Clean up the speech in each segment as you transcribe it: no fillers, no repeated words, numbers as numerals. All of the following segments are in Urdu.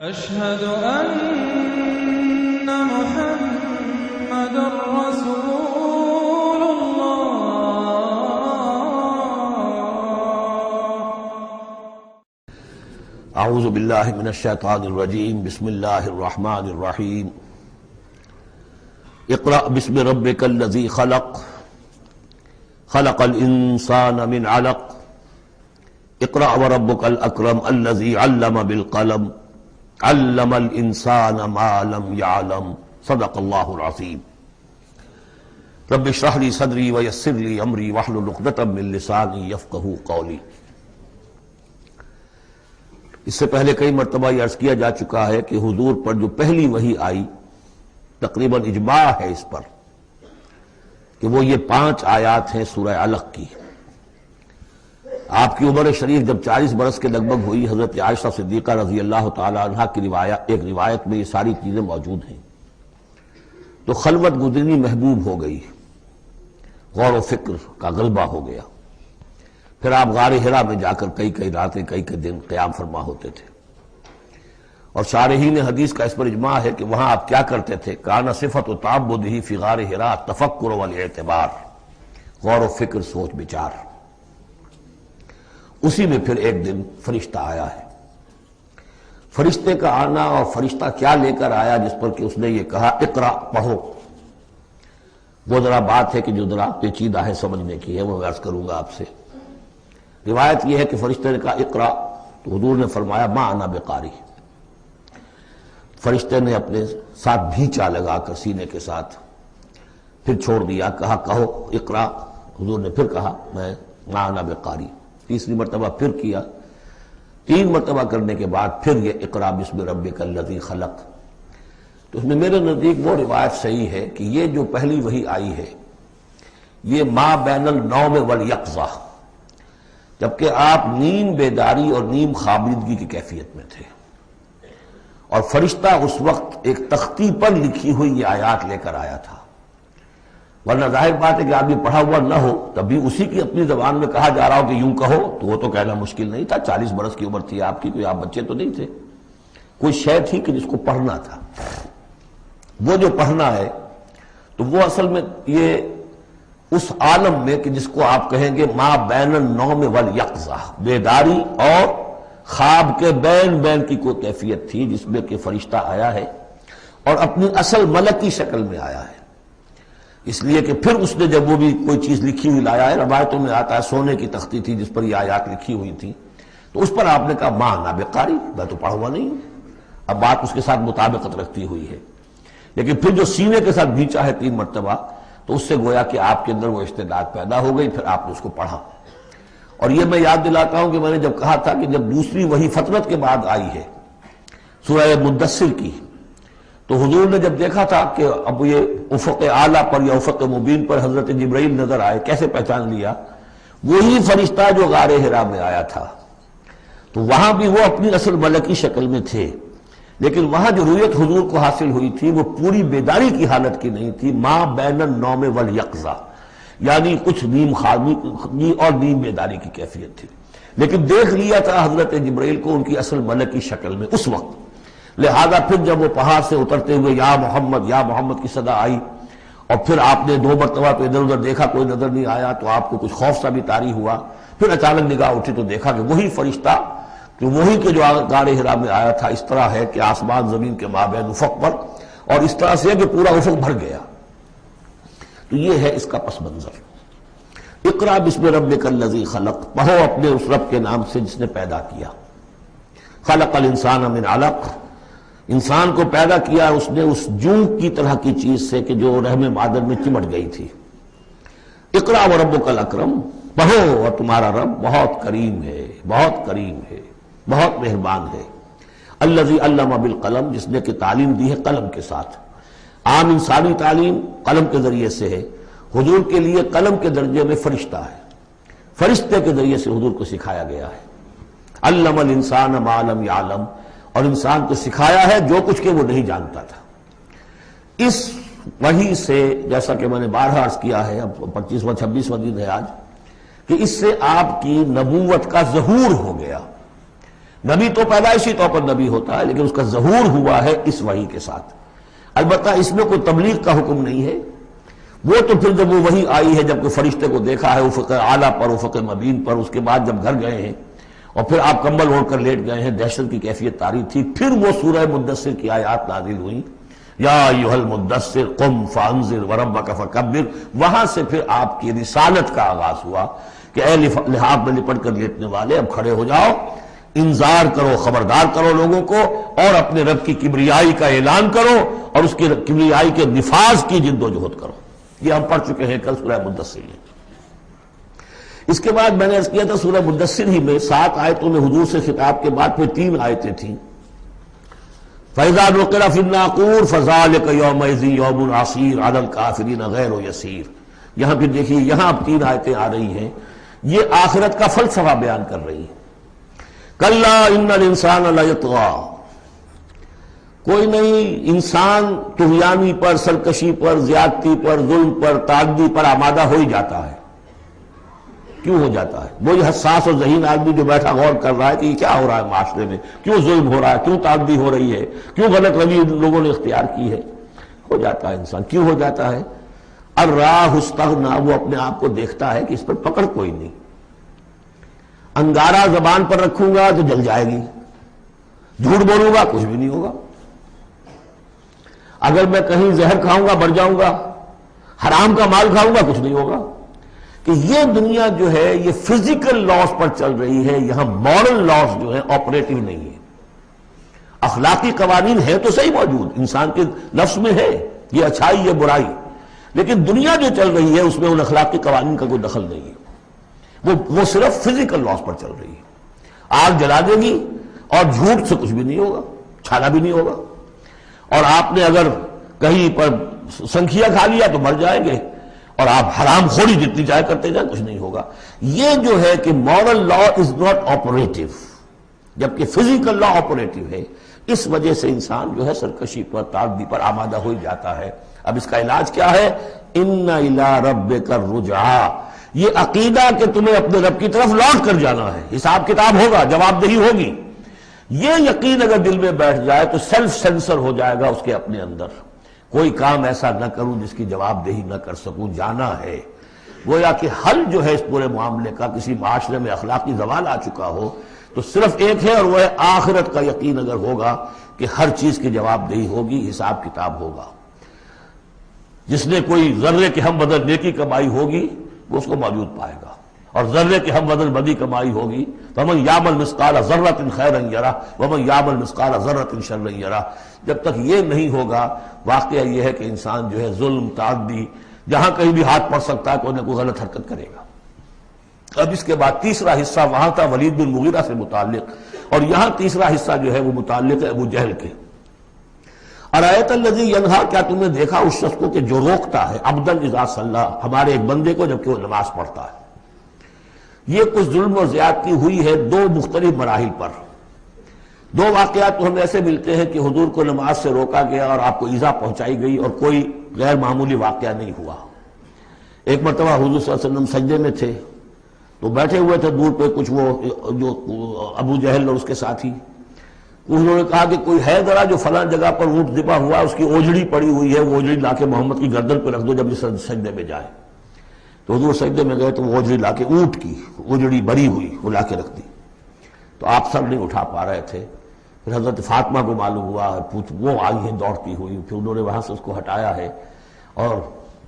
أشهد أن محمد رسول الله. اعوذ باللہ من الشیطان الرجیم. بسم اللہ الرحمن الرحیم. اقرأ بسم ربک الذی خلق خلق الانسان من علق اقرأ وربک الاکرم الذی علم بالقلم علم الانسان ما لم يعلم. صدق اللہ العظیم. رب اشرح لی صدری ویسر لی امری واحلل عقدۃ من لسانی یفقہوا قولی. اس سے پہلے کئی مرتبہ یہ عرض کیا جا چکا ہے کہ حضور پر جو پہلی وحی آئی تقریباً اجماع ہے اس پر کہ وہ یہ 5 آیات ہیں سورہ علق کی. آپ کی عمر شریف جب 40 برس کے لگ بھگ ہوئی، حضرت عائشہ صدیقہ رضی اللہ تعالی عنہ کی ایک روایت میں یہ ساری چیزیں موجود ہیں. تو خلوت گزرنی محبوب ہو گئی، غور و فکر کا غلبہ ہو گیا. پھر آپ غار حرا میں جا کر کئی راتیں کئی دن قیام فرما ہوتے تھے. اور شارحین حدیث کا اس پر اجماع ہے کہ وہاں آپ کیا کرتے تھے؟ کان صفت و تعبدہ فی غار حرا تفکر والاعتبار، غور و فکر، سوچ بچار. اسی میں پھر ایک دن فرشتہ آیا ہے. فرشتے کا آنا اور فرشتہ کیا لے کر آیا جس پر کہ اس نے یہ کہا اقرا، پڑھو. وہ ذرا بات ہے کہ جو ذرا پیچیدہ ہے سمجھنے کی ہے، وہ عرض کروں گا آپ سے. روایت یہ ہے کہ فرشتے نے کہا اقرا، تو حضور نے فرمایا ما انا بقاری. فرشتے نے اپنے ساتھ بھینچا لگا کر سینے کے ساتھ، پھر چھوڑ دیا، کہا کہو اقرا. حضور نے پھر کہا میں ما انا بقاری. تیسری مرتبہ پھر کیا. 3 مرتبہ کرنے کے بعد پھر یہ اقرا بسم ربک الذی خلق. تو اس میں میرے نزدیک وہ روایت صحیح ہے کہ یہ جو پہلی وحی آئی ہے یہ ما بین النوم والیقظہ، جبکہ آپ نیم بیداری اور نیم خوابیدگی کی کیفیت میں تھے، اور فرشتہ اس وقت ایک تختی پر لکھی ہوئی یہ آیات لے کر آیا تھا. ورنہ ظاہر بات ہے کہ آدمی پڑھا ہوا نہ ہو تبھی اسی کی اپنی زبان میں کہا جا رہا ہو کہ یوں کہو، تو وہ تو کہنا مشکل نہیں تھا. 40 برس کی عمر تھی آپ کی، کوئی آپ بچے تو نہیں تھے. کوئی شے تھی کہ جس کو پڑھنا تھا. وہ جو پڑھنا ہے تو وہ اصل میں یہ اس عالم میں کہ جس کو آپ کہیں گے ما بین النوم والیقظہ، بیداری اور خواب کے بین کی کوئی کیفیت تھی جس میں کہ فرشتہ آیا ہے اور اپنی اصل ملکی شکل میں آیا ہے. اس لیے کہ پھر اس نے جب وہ بھی کوئی چیز لکھی ہوئی لایا ہے، روایتوں میں آتا ہے سونے کی تختی تھی جس پر یہ آیات لکھی ہوئی تھی، تو اس پر آپ نے کہا ما انا بقاری، میں تو پڑھا ہوا نہیں ہوں. اب بات اس کے ساتھ مطابقت رکھتی ہوئی ہے. لیکن پھر جو سینے کے ساتھ بھینچا ہے 3 مرتبہ، تو اس سے گویا کہ آپ کے اندر وہ استعداد پیدا ہو گئی. پھر آپ نے اس کو پڑھا. اور یہ میں یاد دلاتا ہوں کہ میں نے جب کہا تھا کہ جب دوسری وحی فترت کے بعد آئی ہے سورہ مدثر کی، تو حضور نے جب دیکھا تھا کہ اب یہ افق اعلیٰ پر یا افق مبین پر حضرت جبرائیل نظر آئے، کیسے پہچان لیا؟ وہی فرشتہ جو غار حرا میں آیا تھا. تو وہاں بھی وہ اپنی اصل ملکی شکل میں تھے، لیکن وہاں جو رویت حضور کو حاصل ہوئی تھی وہ پوری بیداری کی حالت کی نہیں تھی. ما بین النوم والیقظہ، یعنی کچھ نیم خوابی اور نیم بیداری کی کیفیت تھی. لیکن دیکھ لیا تھا حضرت جبرائیل کو ان کی اصل ملکی شکل میں اس وقت. لہذا پھر جب وہ پہاڑ سے اترتے ہوئے یا محمد کی صدا آئی، اور پھر آپ نے 2 مرتبہ تو ادھر ادھر دیکھا، کوئی نظر نہیں آیا، تو آپ کو کچھ خوف سا بھی طاری ہوا. پھر اچانک نگاہ اٹھی تو دیکھا کہ وہی فرشتہ کہ وہی کے جو غار حرا میں آیا تھا. اس طرح ہے کہ آسمان زمین کے مابین افق پر، اور اس طرح سے کہ پورا افق بھر گیا. تو یہ ہے اس کا پس منظر. اقرا بسم ربک الذی خلق، پڑھو اپنے اس رب کے نام سے جس نے پیدا کیا. خلق الانسان من علق، انسان کو پیدا کیا اس نے اس جونک کی طرح کی چیز سے کہ جو رحم مادر میں چمٹ گئی تھی. اقرا وربک الاکرم، پڑھو اور تمہارا رب بہت کریم ہے، بہت کریم ہے، بہت مہربان ہے. الذی علم بالقلم، جس نے کہ تعلیم دی ہے قلم کے ساتھ. عام انسانی تعلیم قلم کے ذریعے سے ہے، حضور کے لیے قلم کے درجے میں فرشتہ ہے. فرشتے کے ذریعے سے حضور کو سکھایا گیا ہے. علم الانسان ما لم یعلم، اور انسان کو سکھایا ہے جو کچھ کہ وہ نہیں جانتا تھا. اس وحی سے جیسا کہ میں نے بارہا عرض کیا ہے، اب 25واں 26واں دن ہے آج، کہ اس سے آپ کی نبوت کا ظہور ہو گیا. نبی تو پیدائشی طور پر نبی ہوتا ہے، لیکن اس کا ظہور ہوا ہے اس وحی کے ساتھ۔ البتہ اس میں کوئی تبلیغ کا حکم نہیں ہے، وہ تو پھر جب وہ وحی آئی ہے، جب کوئی فرشتے کو دیکھا ہے افق اعلیٰ پر، افق مبین پر، اس کے بعد جب گھر گئے ہیں اور پھر آپ کمبل اوڑھ کر لیٹ گئے ہیں، دہشت کی کیفیت طاری تھی، پھر وہ سورہ مدثر کی آیات نازل ہوئیں، یا ایھا المدثر قم فانذر وربک فکبر۔ وہاں سے پھر آپ کی رسالت کا آغاز ہوا کہ اے لحاف میں لپٹ کر لیٹنے والے، اب کھڑے ہو جاؤ، انذار کرو، خبردار کرو لوگوں کو، اور اپنے رب کی کبریائی کا اعلان کرو اور اس کی کبریائی کے نفاذ کی جد و جہد کرو۔ یہ ہم پڑھ چکے ہیں کل سورہ مدثر میں۔ اس کے بعد میں نے عرض کیا تھا سورہ مدثر ہی میں 7 آیتوں میں حضور سے خطاب کے بعد پھر 3 آیتیں تھیں۔ فَإِذَا نُقِرَ فِي النَّاقُورِ فَذَلِكَ يَوْمَئِذٍ يَوْمٌ عَسِيرٌ عَلَى الْكَافِرِينَ غَيْرُ يَسِيرٌ۔ یہاں پھر دیکھیے، یہاں اب 3 آیتیں آ رہی ہیں، یہ آخرت کا فلسفہ بیان کر رہی ہیں۔ کَلَّا إِنَّ الْإِنسَانَ لَيَطْغَىٰ، کوئی نہیں، انسان طغیانی پر، سرکشی پر، زیادتی پر، ظلم پر، تعدی پر آمادہ ہو ہی جاتا ہے۔ کیوں ہو جاتا ہے؟ وہی حساس اور ذہین آدمی جو بیٹھا غور کر رہا ہے کہ یہ کیا ہو رہا ہے معاشرے میں، کیوں ظلم ہو رہا ہے، کیوں تعدی ہو رہی ہے، کیوں غلط روی لوگوں نے اختیار کی ہے، ہو جاتا ہے انسان۔ کیوں ہو جاتا ہے؟ الراہ استغنا، وہ اپنے آپ کو دیکھتا ہے کہ اس پر پکڑ کوئی نہیں، انگارہ زبان پر رکھوں گا تو جل جائے گی، جھوٹ بولوں گا کچھ بھی نہیں ہوگا، اگر میں کہیں زہر کھاؤں گا مر جاؤں گا، حرام کا مال کھاؤں گا کچھ نہیں ہوگا۔ کہ یہ دنیا جو ہے یہ فزیکل لاز پر چل رہی ہے، یہاں مورل لاز جو ہے آپریٹو نہیں ہے۔ اخلاقی قوانین ہے تو صحیح موجود، انسان کے نفس میں ہے، یہ اچھائی یہ برائی، لیکن دنیا جو چل رہی ہے اس میں ان اخلاقی قوانین کا کوئی دخل نہیں ہے، وہ صرف فزیکل لاز پر چل رہی ہے۔ آگ جلا دے گی اور جھوٹ سے کچھ بھی نہیں ہوگا، چھالا بھی نہیں ہوگا، اور آپ نے اگر کہیں پر سنکھیا کھا لیا تو مر جائیں گے، اور آپ حرام خوری جتنی جائے کرتے جائیں کچھ نہیں ہوگا۔ یہ جو ہے کہ moral law is not operative, جبکہ فزیکل لا آپریٹو ہے، اس وجہ سے انسان جو ہے سرکشی پر، تعدی پر آمادہ ہو جاتا ہے۔ اب اس کا علاج کیا ہے؟ ان الی ربک الرجعی، یہ عقیدہ کہ تمہیں اپنے رب کی طرف لوٹ کر جانا ہے، حساب کتاب ہوگا، جواب دہی ہوگی، یہ یقین اگر دل میں بیٹھ جائے تو سیلف سینسر ہو جائے گا اس کے اپنے اندر، کوئی کام ایسا نہ کروں جس کی جواب دہی نہ کر سکوں، جانا ہے۔ گویا کہ حل جو ہے اس پورے معاملے کا، کسی معاشرے میں اخلاقی زوال آ چکا ہو تو صرف ایک ہے، اور وہ ہے آخرت کا یقین اگر ہوگا کہ ہر چیز کی جواب دہی ہوگی، حساب کتاب ہوگا۔ جس نے کوئی ذرے کے ہم بدل نیکی کمائی ہوگی وہ اس کو موجود پائے گا، اور ذرے کے ہم بدل بدی کمائی ہوگی فمن یعمل مثقال ذرۃ خیرا یرہ ومن یعمل مثقال ذرۃ شرا یرہ۔ جب تک یہ نہیں ہوگا، واقعہ یہ ہے کہ انسان جو ہے ظلم، تعدی، جہاں کہیں بھی ہاتھ پڑ سکتا ہے کوئی نہ کوئی غلط حرکت کرے گا۔ اب اس کے بعد تیسرا حصہ وہاں تھا ولید بن مغیرہ سے متعلق، اور یہاں تیسرا حصہ جو ہے وہ متعلق ہے ابو جہل کے۔ ارایت الذی ینہا، کیا تم نے دیکھا اس شخص کو کہ جو روکتا ہے، عبدا اذا صلی، ہمارے ایک بندے کو جبکہ وہ نماز پڑھتا ہے۔ یہ کچھ ظلم و زیادتی ہوئی ہے 2 مختلف مراحل پر۔ 2 واقعات تو ہمیں ایسے ملتے ہیں کہ حضور کو نماز سے روکا گیا اور آپ کو ایذا پہنچائی گئی اور کوئی غیر معمولی واقعہ نہیں ہوا۔ ایک مرتبہ حضور صلی اللہ علیہ وسلم سجدے میں تھے تو بیٹھے ہوئے تھے دور پہ کچھ وہ جو ابو جہل اور اس کے ساتھی، انہوں نے کہا کہ کوئی ہے ذرا جو فلاں جگہ پر اونٹ ذبح ہوا، اس کی اوجڑی پڑی ہوئی ہے، وہ اوجڑی لا کے محمد کی گردن پہ رکھ دو جب یہ سجدے میں جائے۔ تو حضور سجدے میں گئے تو وہ اوجڑی لا کے، اونٹ کی اوجڑی بری ہوئی وہ لا کے رکھ دی، تو آپ سر نہیں اٹھا پا رہے تھے۔ پھر حضرت فاطمہ کو معلوم ہوا، وہ آئی ہیں دوڑتی ہوئی، پھر انہوں نے وہاں سے اس کو ہٹایا ہے، اور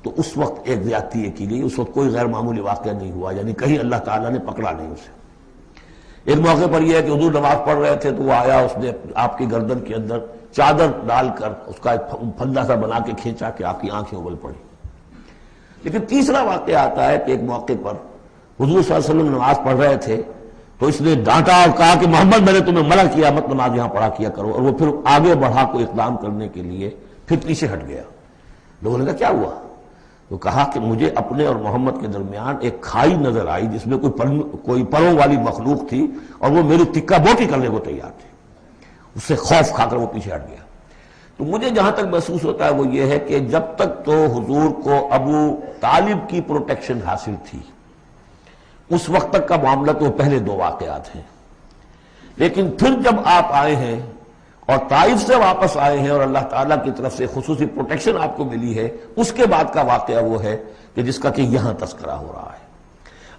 تو اس وقت ایک زیادتی یہ کی گئی، اس وقت کوئی غیر معمولی واقعہ نہیں ہوا، یعنی کہیں اللہ تعالیٰ نے پکڑا نہیں اسے۔ ایک موقع پر یہ ہے کہ حضور نماز پڑھ رہے تھے تو وہ آیا، اس نے آپ کی گردن کے اندر چادر ڈال کر اس کا ایک پھندا سا بنا کے کھینچا کہ آپ کی آنکھیں اگل پڑی۔ لیکن تیسرا واقعہ آتا ہے کہ ایک موقع پر حضور صلی اللہ علیہ وسلم نماز پڑھ رہے تھے تو اس نے ڈانٹا اور کہا کہ محمد میں نے تمہیں منع کیا مت نماز یہاں پڑھا کیا کرو، اور وہ پھر آگے بڑھا کوئی اقدام کرنے کے لیے پھر پیچھے ہٹ گیا۔ لوگوں نے کہا کیا ہوا؟ تو کہا کہ مجھے اپنے اور محمد کے درمیان ایک کھائی نظر آئی جس میں کوئی پروں والی مخلوق تھی، اور وہ میری ٹکا بوٹی کرنے کو تیار تھی، اس سے خوف کھا کر وہ پیچھے ہٹ گیا۔ تو مجھے جہاں تک محسوس ہوتا ہے وہ یہ ہے کہ جب تک تو حضور کو ابو طالب کی پروٹیکشن حاصل تھی، اس وقت تک کا معاملہ تو پہلے 2 واقعات ہیں، لیکن پھر جب آپ آئے ہیں اور طائف سے واپس آئے ہیں اور اللہ تعالیٰ کی طرف سے خصوصی پروٹیکشن آپ کو ملی ہے، اس کے بعد کا واقعہ وہ ہے کہ جس کا کہ یہاں تذکرہ ہو رہا ہے۔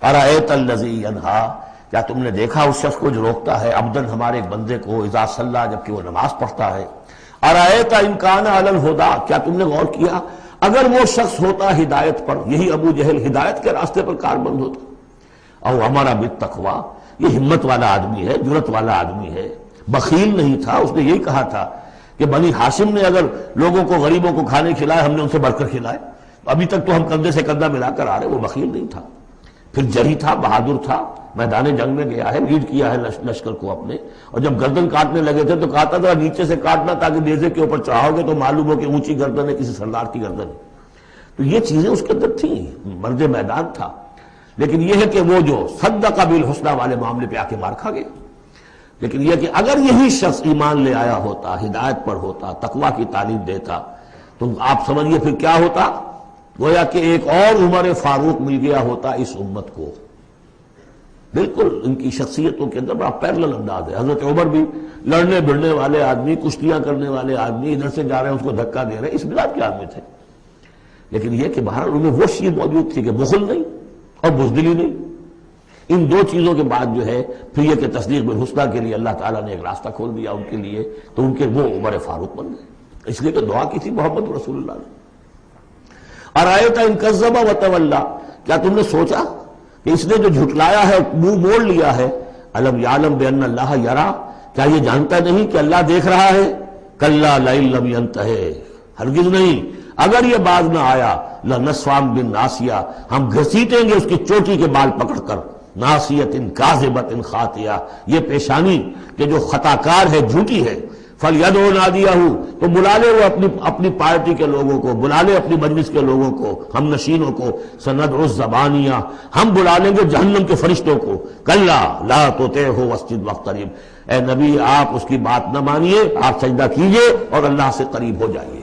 ارأیت الذی ینہا، کیا تم نے دیکھا اس شخص کو جو روکتا ہے، عبدن ہمارے ایک بندے کو، اذا صلی، جبکہ وہ نماز پڑھتا ہے۔ ارأیت ان کان علی الہدی، کیا تم نے غور کیا اگر وہ شخص ہوتا ہدایت پر، یہی ابو جہل ہدایت کے راستے پر کاربند ہوتا، او امر بالتقوی، یہ ہمت والا آدمی ہے، جرت والا آدمی ہے، بخیل نہیں تھا، اس نے یہی کہا تھا کہ بنی ہاشم نے اگر لوگوں کو، غریبوں کو کھانے کھلائے، ہم نے ان سے بڑھ کر کھلائے، ابھی تک تو ہم کندھے سے کندھا ملا کر آ رہے، وہ بخیل نہیں تھا۔ پھر جری تھا، بہادر تھا، میدان جنگ میں گیا ہے، لیڈ کیا ہے لشکر کو اپنے، اور جب گردن کاٹنے لگے تھے تو کہتا تھا نیچے سے کاٹنا تاکہ نیزے کے اوپر چڑھاؤ گے تو معلوم ہو کہ اونچی گردن ہے کسی سردار کی گردن ہے۔ تو یہ چیزیں اس کے اندر تھیں، مرد میدان تھا۔ لیکن یہ ہے کہ وہ جو صدق بالحسنی والے معاملے پہ آ کے مار کھا گیا۔ لیکن یہ کہ اگر یہی شخص ایمان لے آیا ہوتا، ہدایت پر ہوتا، تقویٰ کی تعلیم دیتا، تو آپ سمجھیے پھر کیا ہوتا، گویا کہ ایک اور عمر فاروق مل گیا ہوتا اس امت کو۔ بالکل ان کی شخصیتوں کے اندر بڑا پیرلل انداز ہے۔ حضرت عمر بھی لڑنے بڑھنے والے آدمی، کشتیاں کرنے والے آدمی، ادھر سے جا رہے ہیں اس کو دھکا دے رہے ہیں، اس مزاج کے آدمی تھے۔ لیکن یہ کہ بہرحال ان میں وہ شیر موجود تھی کہ بخل نہیں اور بزدلی نہیں۔ ان دو چیزوں کے بعد جو ہے پھر یہ کہ تصدیق بالحسنی کے لیے اللہ تعالیٰ نے ایک راستہ کھول دیا ان کے لیے، تو ان کے وہ عمر فاروق بن گئے۔ اس لیے کہ دعا کی تھی محمد رسول اللہ نے۔ ارأیت ان کذب وتولی، کیا تم نے سوچا کہ اس نے جو جھٹلایا ہے، منہ موڑ لیا ہے، الم یعلم بان اللہ یری، کیا یہ جانتا نہیں کہ اللہ دیکھ رہا ہے؟ کلا لئن لم ینتہ، ہرگز نہیں، اگر یہ باز نہ آیا، لنسفعا بالناصیہ، ہم گھسیٹیں گے اس کی چوٹی کے بال پکڑ کر، ناصیۃ کاذبۃ خاطیہ، یہ پیشانی کہ جو خطا کار ہے، جھوٹی ہے، فلیدعو نادیہ، تو بلا لے وہ اپنی پارٹی کے لوگوں کو، بلا لے اپنی مجلس کے لوگوں کو، ہم نشینوں کو، سندعو الزبانیہ، ہم بلا لیں گے جہنم کے فرشتوں کو، کلا لا تطعہ واسجد واقترب، اے نبی آپ اس کی بات نہ مانیے، آپ سجدہ کیجئے اور اللہ سے قریب ہو جائیے۔